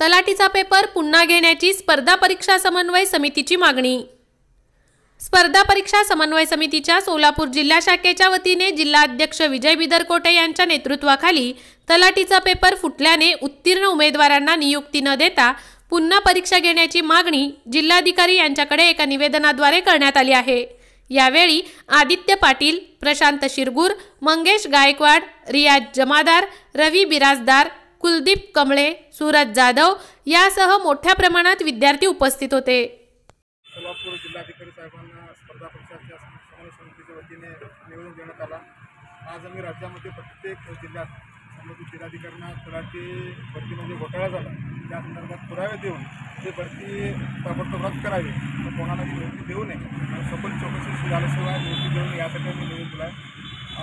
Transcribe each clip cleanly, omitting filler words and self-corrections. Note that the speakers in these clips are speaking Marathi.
तलाठीचा पेपर पुन्हा घेण्याची स्पर्धा परीक्षा समन्वय समितीची मागणी। स्पर्धा परीक्षा समन्वय समितीच्या सोलापूर जिल्हा शाखेच्या वतीने जिल्हाध्यक्ष विजय बिदरकोटे यांच्या नेतृत्वाखाली तलाठीचा पेपर फुटल्याने उत्तीर्ण उमेदवारांना नियुक्ती न देता पुन्हा परीक्षा घेण्याची मागणी जिल्हाधिकारी यांच्याकडे एका निवेदनाद्वारे करण्यात आली आहे। यावेळी आदित्य पाटील, प्रशांत शिरगूर, मंगेश गायकवाड, रियाज जमादार, रवी बिराजदार, कुलदीप कमळे, सूरज जाधव यासह मोठ्या प्रमाणात विद्यार्थी उपस्थित होते। सोलापूर जिल्हाधिकारी साहेबांना स्पर्धा परीक्षाच्या समन्वय समितीच्या वतीने निवेदन देण्यात आला। आज आम्ही राज्यामध्ये प्रत्येक जिल्ह्यात संबंधित जिल्हाधिकाऱ्यांना तलाठी भरतीमध्ये घोटाळा झाला त्या संदर्भात पुरावे देऊन ते भरती ताबडतोब रद्द करावी व कोणाला नियुक्ती देऊ नये आणि सखोल चौकशी झाल्याशिवाय नियुक्ती देऊ नये यासाठी आम्ही निवेदन दिलं आहे।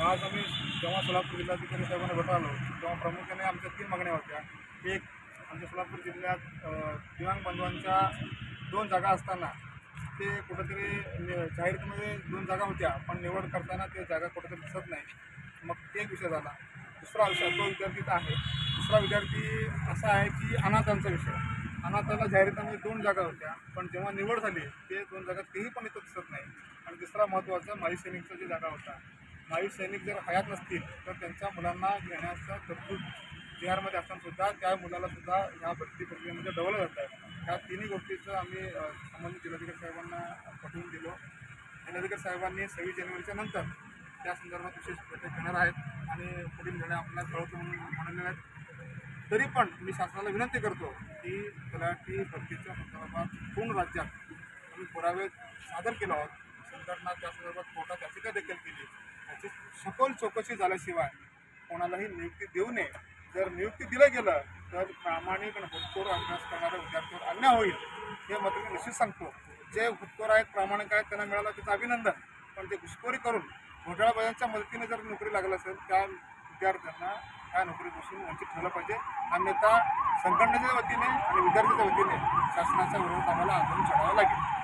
आज आम्ही जेव्हा सोलापूर जिल्हाधिकारी साहेबांना भेटायला आलो तेव्हा प्रामुख्याने आमच्या 3 मागण्या होत्या। एक, आमच्या सोलापूर जिल्ह्यात दिव्यांग बंधूंच्या 2 जागा असताना ते कुठेतरी जाहिरातीमध्ये 2 जागा होत्या पण निवड करताना ते जागा कुठेतरी दिसत नाही, मग ते एक विषय झाला। दुसरा विषय तो विद्यार्थीचा आहे। दुसरा विद्यार्थी असा आहे की अनाथांचा विषय। अनाथाला जाहिरातीमध्ये 2 जागा होत्या पण जेव्हा निवड झाली ते 2 जागा तेही पण इथं दिसत नाही। आणि तिसरा महत्त्वाचा माजी सैनिकचा जी जागा होता, माजी सैनिक जर हयात नसतील तर त्यांच्या मुलांना घेण्याचा तरतूद बिहारमध्ये असतानासुद्धा त्या मुलालासुद्धा ह्या भरती प्रक्रियेमध्ये डवलं जात आहे। ह्या 3ही गोष्टीचं आम्ही संबंधित जिल्हाधिकारी साहेबांना पटवून दिलो। जिल्हाधिकारी साहेबांनी 26 जानेवारीच्या नंतर त्या संदर्भात विशेष बैठक घेणार आहेत आणि पुढील निर्णय आपल्याला कळवतो म्हणून म्हणाले आहेत। तरी पण मी शासनाला विनंती करतो की तलाठी भरतीच्या संदर्भात पूर्ण राज्यात आम्ही पुरावे सादर केले आहोत। संघटना त्या संदर्भात कोर्टात याचिका देखील केली, त्याची सखोल चौकशी झाल्याशिवाय कोणालाही नियुक्ती देऊ नये। जर नियुक्ती दिलं गेलं तर प्रामाणिक आणि हुतखोर अभ्यास करणाऱ्या विद्यार्थ्यांवर अन्याय होईल हे मात्र मी निश्चित सांगतो। जे हुतखोर आहेत, प्रामाणिक आहेत त्यांना मिळालं त्याचं अभिनंदन, पण ते घुसखोरी करून घोटाळेबाजांच्या मदतीने जर नोकरी लागली असेल त्या विद्यार्थ्यांना त्या नोकरीपासून वंचित ठेवलं पाहिजे, अन्यथा संघटनेच्या वतीने आणि विद्यार्थ्यांच्या वतीने शासनाच्या विरोधात आम्हाला आंदोलन छेडावं लागेल।